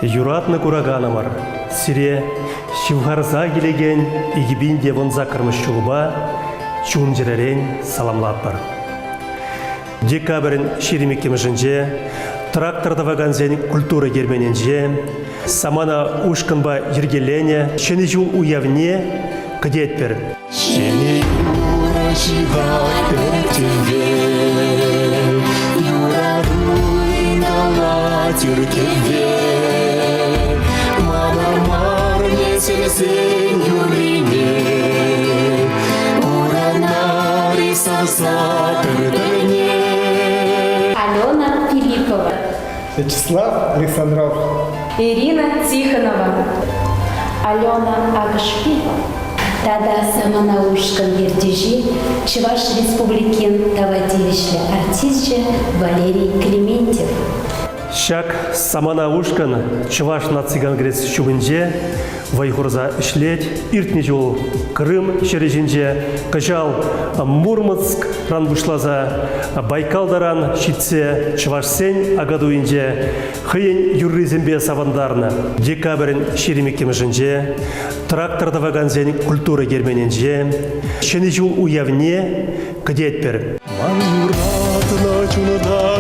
Юратны кураганамар, сире шивгарза келеген игибинде вонза кырмыш чулуба, чунжеререн саламлатпар. Декабрин ширимекемежинже, тракторда ваганзен культура гермененже, самана ушканба ергелене, шені жул уявне кадетпер. Шені юра жигат тебе, юра руйнала тюркеве, мама марне сенсен юрине, уранари саса пердене. Алена Филиппова, Вячеслав Александров, Ирина Тихонова, Алена Агашпива. Тада самонаушкан ертежи Чуваш Республикен тавадилишле артистче Валерий Клементьев. Шак самана ушкан Чуваш на цыгангрес чубынже, вайхурза ишлеть, иртне жол Крым шережинже, кажал Мурманск ранбушлаза, Байкалдаран шитсе Чувашсен агадуинже, хыйен юрризембе савандарна. Декабрин шеремекемежинже, тракторда ваганзен культура гермененже, шені жол уявне кадетпер. Ман юратна чунада